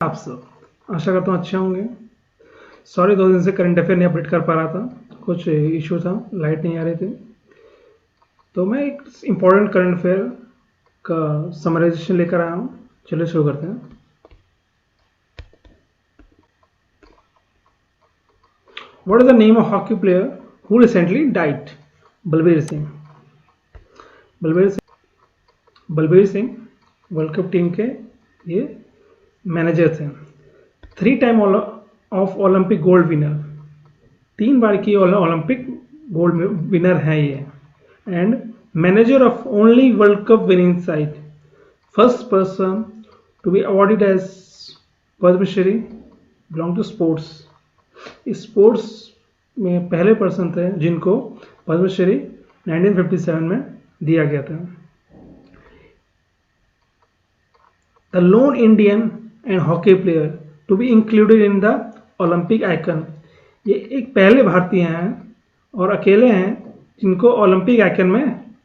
आप सब आशा करता हूँ अच्छे होंगे। सॉरी 2 दिन से करंट अफेयर नहीं अपडेट कर पा रहा था, कुछ इशू था, लाइट नहीं आ रही थी। तो मैं एक इम्पॉर्टेंट करंट अफेयर का समराइजेशन लेकर आया हूँ। चलिए शुरू करते हैं। What is the name of hockey player who recently died? Balbir Singh. Balbir Singh world cup team के ये मैनेजर थे। 3 time of Olympic gold winner, 3 बार की ओलंपिक गोल्ड विनर है ये, and manager of only world cup winning side, first person to be awarded as Padmashri, belong to sports. Sports में पहले person थे जिनको पद्मश्री 1957 में दिया गया था। The lone Indian and hockey player to be included in the Olympic icon, ये एक पहले भारतीय हैं और अकेले हैं जिनको ओलंपिक आइकन में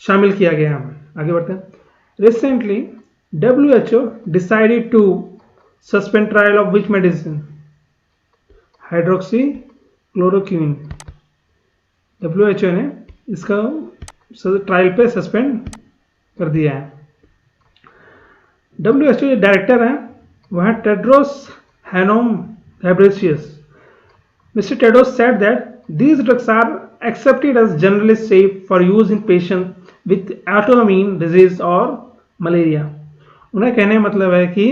शामिल किया गया है। आगे बढ़ते हैं। Recently WHO decided to suspend trial of which medicine? Hydroxychloroquine. WHO ने इसका ट्रायल पे सस्पेंड कर दिया है। WHO के डायरेक्टर हैं वह Tedros Adhanom Ghebreyesus. Mr. Tedros said that these drugs are accepted as generally safe for use in patients with autoimmune disease और मलेरिया। उन्हें कहने मतलब है कि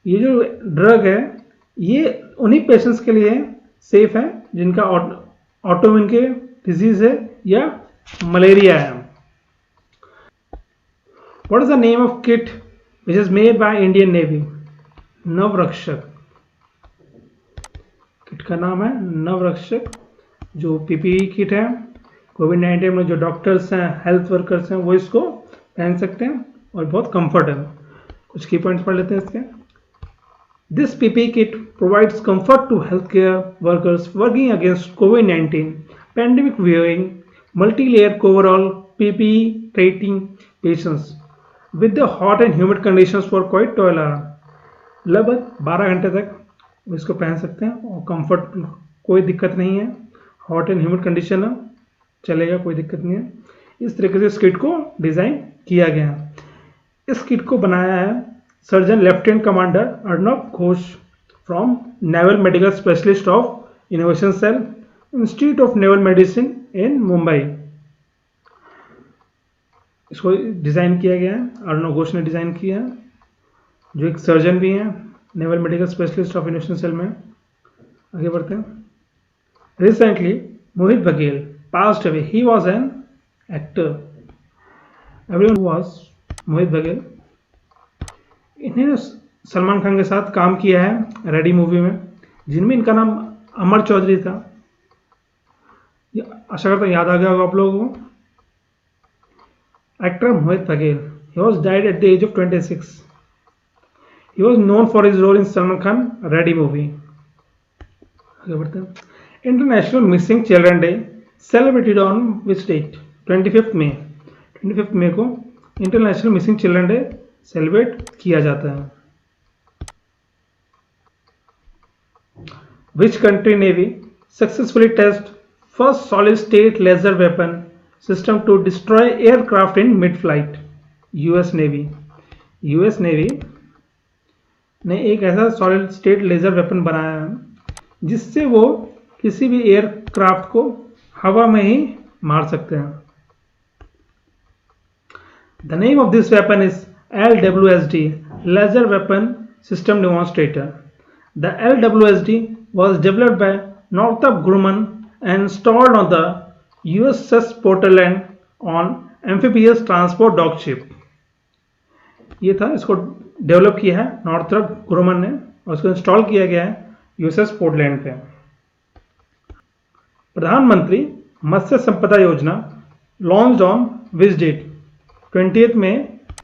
ये जो ड्रग है ये उन्हीं पेशेंट्स के लिए सेफ है जिनका ऑटोइम्यून के डिजीज है या मलेरिया है। What is the name of kit which is made by Indian Navy? Navrakshak. Kit का नाम है नवरक्षक, जो पीपीई किट है। कोविड-19 में जो डॉक्टर्स हैं, हेल्थ वर्कर्स हैं, वो इसको पहन सकते हैं और बहुत कंफर्ट है। कुछ की पॉइंट्स पढ़ लेते हैं इसके। This PPE kit provides comfort to health care workers working against कोविड-19 pandemic wearing multi layer coverall PPE treating patients with the hot and humid conditions for quite tolerant. लगभग 12 घंटे तक इसको पहन सकते हैं और कंफर्ट कोई दिक्कत नहीं है। हॉट एंड ह्यूमिड कंडीशन है, चलेगा, कोई दिक्कत नहीं है। इस तरीके से इस किट को डिज़ाइन किया गया है। इस किट को बनाया है surgeon lieutenant commander Arnab Ghosh from naval medical specialist of innovation cell, institute of naval medicine in Mumbai. इसको डिज़ाइन किया गया है, अर्णब घोष ने डिज़ाइन किया है, जो एक सर्जन भी हैं naval medical specialist of innovation cell में। आगे बढ़ते हैं। Recently Mohit Baghel passed away, he was an actor. Everyone was Mohit Baghel. इन्होंने सलमान खान के साथ काम किया है रेडी मूवी में, जिनमें इनका नाम अमर चौधरी था। आशा करता हूँ याद आ गया होगा आप लोगों को। Actor Mohit Baghel, he was died at the age of 26. He was known for his role in Salman Khan Ready movie. आगे बढ़ते हैं। International missing children day celebrated on which date? 25 मई। 25 मई को international missing children day celebrate किया जाता है। Which country navy successfully test first solid state laser weapon system to destroy aircraft in mid flight? US navy. US navy ने एक ऐसा solid state laser weapon बनाया है जिससे वो किसी भी एयरक्राफ्ट को हवा में ही मार सकते हैं। The name of this weapon is LWSD, laser weapon system demonstrator. The LWSD was developed by Northrop Grumman and installed on the USS Portland on amphibious transport dock ship. ये था, इसको डेवलप किया है नॉर्थरप ग्रुमन ने और इसको install किया गया है यूएसएस पोर्टलैंड पे। प्रधानमंत्री मत्स्य संपदा योजना लॉन्च ऑन विच डेट? 20 मई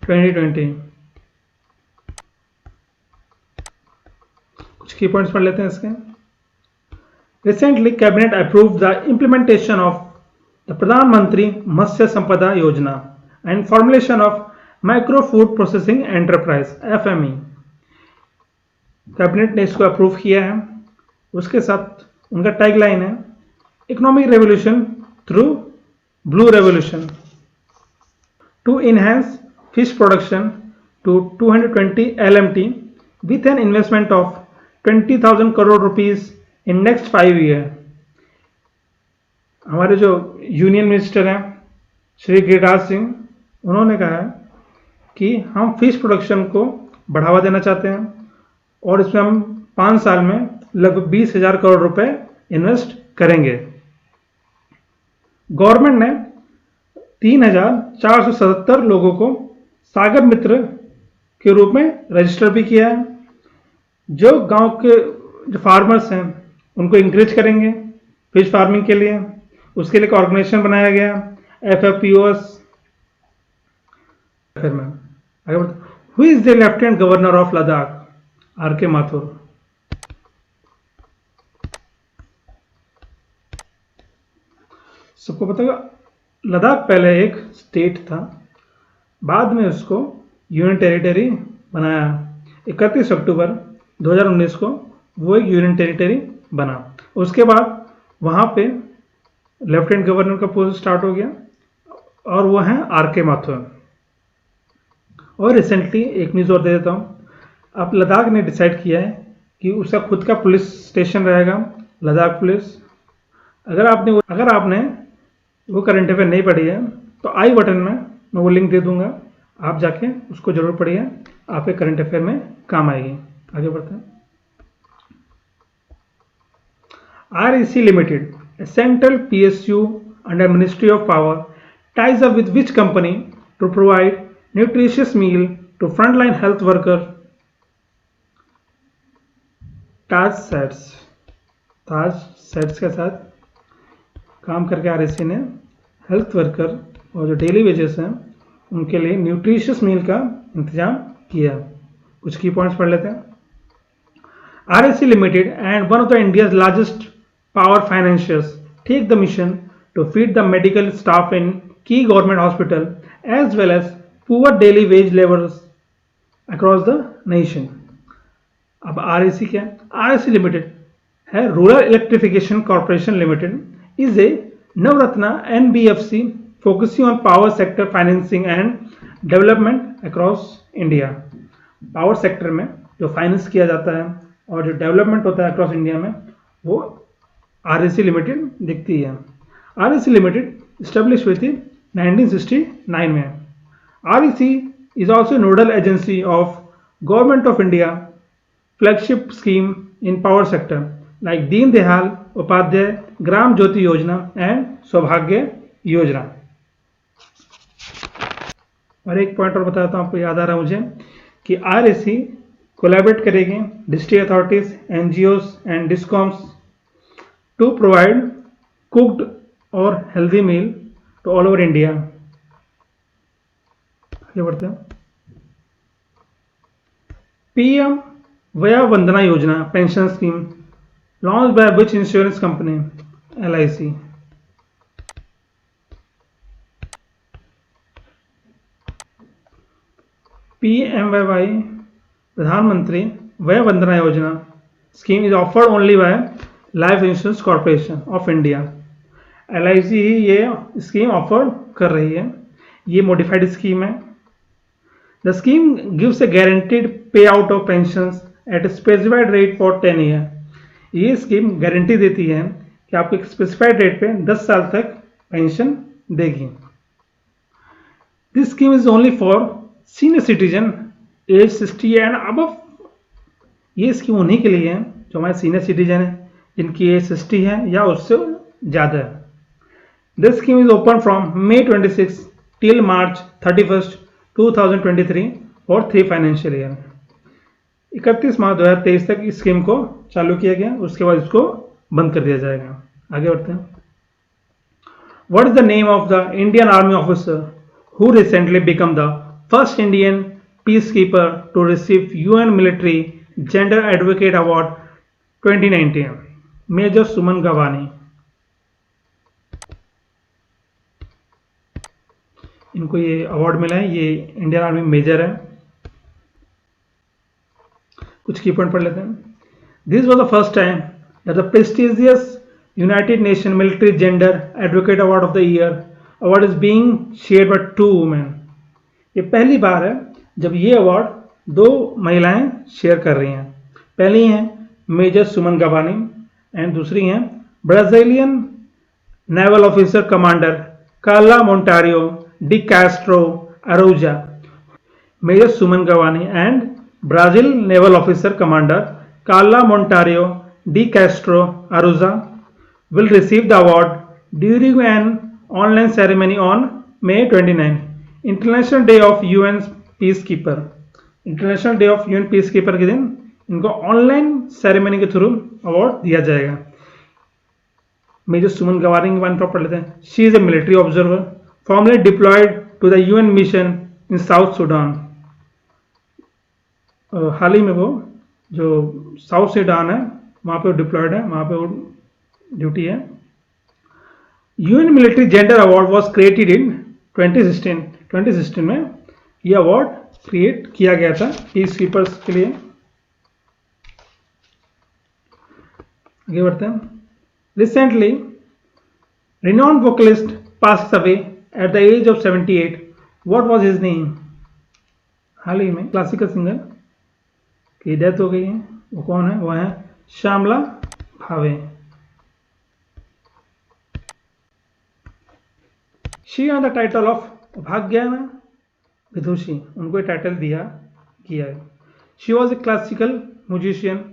2020। कुछ की पॉइंट्स पढ़ लेते हैं इसके। Recently cabinet approved the implementation of the प्रधानमंत्री मत्स्य संपदा योजना and formulation of micro food processing enterprise FME। Cabinet ने इसको अप्रूव किया है। उसके साथ उनका टैगलाइन है economic revolution through blue revolution to enhance fish production to 220 LMT with an investment of 20,000 crore rupees in next 5 year. हमारे जो यूनियन मिनिस्टर हैं श्री गिरिराज सिंह, उन्होंने कहा है कि हम फिश प्रोडक्शन को बढ़ावा देना चाहते हैं और इसमें हम 5 साल में लगभग 20,000 करोड़ रुपए इन्वेस्ट करेंगे। गवर्नमेंट ने 3,477 लोगों को सागर मित्र के रूप में रजिस्टर भी किया है। जो गांव के जो फार्मर्स हैं उनको इंकरेज करेंगे फिश फार्मिंग के लिए। उसके लिए एक ऑर्गेनाइजेशन बनाया गया FFPOS। फिर मैं आगे बढ़ता हूं। Who is the lieutenant governor of Ladakh? RK Mathur. सबको पता होगा लद्दाख पहले एक स्टेट था, बाद में उसको यूनियन टेरिटरी बनाया। 31 अक्टूबर 2019 को वो एक यूनियन टेरिटरी बना। उसके बाद वहाँ पे लेफ्टिनेंट गवर्नर का पोस्ट स्टार्ट हो गया और वो हैं RK माथुर। और रिसेंटली एक न्यूज़ और दे देता हूँ। अब लद्दाख ने डिसाइड किया है कि उसका खुद का पुलिस स्टेशन रहेगा, लद्दाख पुलिस। अगर आपने वो करंट अफेयर नहीं पढ़ी है तो आई बटन में मैं वो लिंक दे दूंगा, आप जाके उसको जरूर पढ़िए, आपके करंट अफेयर में काम आएगी। आगे बढ़ते हैं। REC Limited, a central PSU under Ministry of Power, ties up with which company to provide nutritious meal to frontline health worker? Taj sets के साथ काम करके REC ने हेल्थ वर्कर और जो डेली वेजेस हैं उनके लिए न्यूट्रिशियस मील का इंतजाम किया। कुछ की पॉइंट्स पढ़ लेते हैं। REC Limited and one of the India's largest power financiers take the mission to feed the medical staff in key government hospital as well as poor daily wage laborers across the nation। अब REC क्या है? REC Limited है rural electrification corporation limited, is a Navratna NBFC focusing on power sector financing and development across India. Power sector में जो finance किया जाता है और जो डेवलपमेंट होता है अक्रॉस इंडिया में वो REC लिमिटेड दिखती है। REC लिमिटेड स्टेब्लिश हुई थी 1969 में। REC is also nodal agency of Government of India flagship scheme in power sector like Deen Dayal Upadhyay Gram Jyoti योजना एंड सौभाग्य योजना। और एक पॉइंट और बताता हूँ, आपको याद आ रहा है मुझे कि REC कोलैबोरेट करेगी district authorities, NGOs and discoms to provide cooked और healthy meal to all over India. आगे बढ़ते हैं। PM Vaya Vandana Yojana pension scheme launch by which insurance company? LIC। PMVY Pradhan Mantri Vaya Vandana Yojana scheme is offered only by Life Insurance Corporation of India. LIC ही ये scheme offer कर रही है। ये मॉडिफाइड स्कीम है। The scheme gives a guaranteed pay out of pension eight specified rate for 10 year. ये scheme guarantee देती है कि आपको एक स्पेसिफाइड रेट पे 10 साल तक पेंशन देगी। This scheme is only for senior citizen age 60 and above. ये स्कीम उन्हीं के लिए है जो हमारे सीनियर सिटीजन है, जिनकी एज 60 है या उससे ज़्यादा है। This scheme is open from May 26 till March 31, 2023 for 3 financial year. 31 मार्च 2023 तक इस स्कीम को चालू किया गया, उसके बाद इसको बंद कर दिया जाएगा। आगे बढ़ते हैं। What is the name of the Indian Army officer who recently became the first Indian peacekeeper to receive UN Military Gender Advocate Award 2019? Major Suman गवानी। इनको ये अवार्ड मिला है, ये इंडियन आर्मी मेजर है। कुछ की पॉइंट पढ़ लेते हैं. This was the first time that the prestigious United nation military gender advocate award of the year award is being shared by 2 women. ये पहली बार है जब ये अवार्ड 2 महिलाएं शेयर कर रही हैं. पहली हैं मेजर सुमन गवानी एंड दूसरी हैं Brazilian naval officer commander Carla Monteiro de Castro Araujo. Major Suman Gawani and Brazil Naval Officer Commander Carla Montario de Castro Aruza will receive the award during an online ceremony on May 29, International Day of UN Peacekeeper. International Day of UN Peacekeeper के दिन इनको online ceremony के through award दिया जाएगा. Major Suman गवानी के बारे में पढ़ लेते हैं. She is a military observer formally deployed to the UN mission in South Sudan. हाल ही में वो जो साउथ सूडान है वहाँ पे वो डिप्लॉयड है, वहाँ पे वो ड्यूटी है. UN military gender award was created in 2016. 2016 में ये अवार्ड क्रिएट किया गया था पीस कीपर्स के लिए. आगे बढ़ते हैं. Recently renowned vocalist passed away at the age of 78. What was his name? हाल ही में क्लासिकल सिंगर की डेथ हो गई है. वो कौन है? वो है Shyamala Bhave. She on the title of Bhagyana Vidushi. उनको टाइटल दिया किया है. She was a classical musician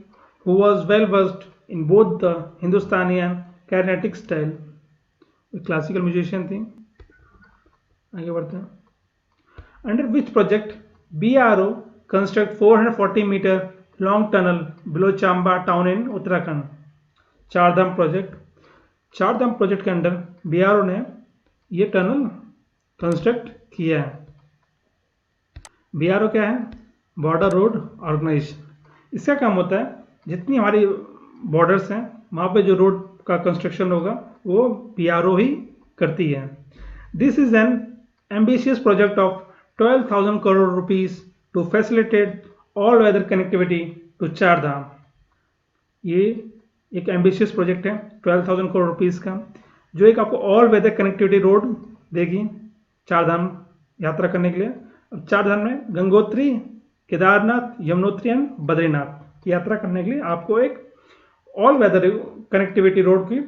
who was well versed in both the Hindustani and Carnatic style. Classical musician थी. आगे बढ़ते हैं. Under which project BRO construct 440 meter long tunnel below Chamba town in Uttarakhand. Chardham project. Chardham project के under BRO ने ये tunnel construct किया है. BRO क्या है? Border road organization. इसका काम होता है जितनी हमारी बॉर्डर्स हैं वहाँ पे जो रोड का कंस्ट्रक्शन होगा वो BRO ही करती है. This is an ambitious project of 12,000 crore rupees to facilitate all weather connectivity to Chardham. ये एक एम्बिशियस प्रोजेक्ट है 12,000 करोड़ रुपीस का, जो एक आपको ऑल वेदर कनेक्टिविटी रोड देगी चारधाम यात्रा करने के लिए. अब चारधाम में गंगोत्री, केदारनाथ, यमुनोत्री एंड बद्रीनाथ यात्रा करने के लिए आपको एक ऑल वेदर कनेक्टिविटी रोड की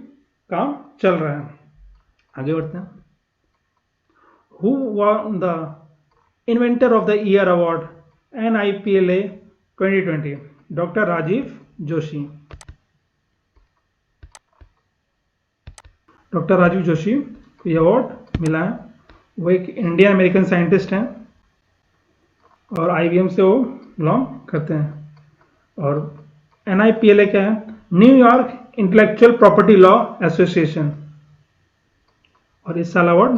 काम चल रहा है. आगे बढ़ते हैं. Who won the inventor of the year award NIPLA 2020? Doctor Rajiv Joshi. Doctor Rajiv Joshi को यह अवार्ड मिला है. वो एक इंडियन अमेरिकन साइंटिस्ट हैं और IBM से वो बिलोंग करते हैं. और NIPLA क्या है? New York intellectual property law association. और इस साल अवार्ड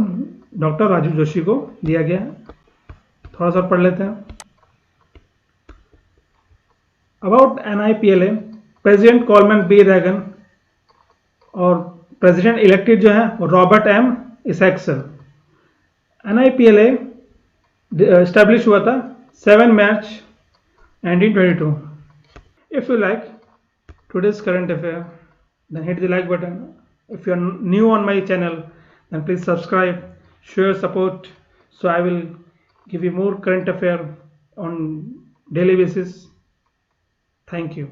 डॉक्टर राजीव जोशी को दिया गया है. थोड़ा सा पढ़ लेते हैं. About NIPLA, president Coleman B. रैगन और प्रेसिडेंट इलेक्टेड जो है वो रॉबर्ट M. इसैक्सन. NIPLA एस्टैब्लिश हुआ था 7 मार्च 1922. If you like today's current affair, then hit the like button. If you are new on my channel, then please subscribe, share, support, so I will give you more current affair on daily basis. Thank you.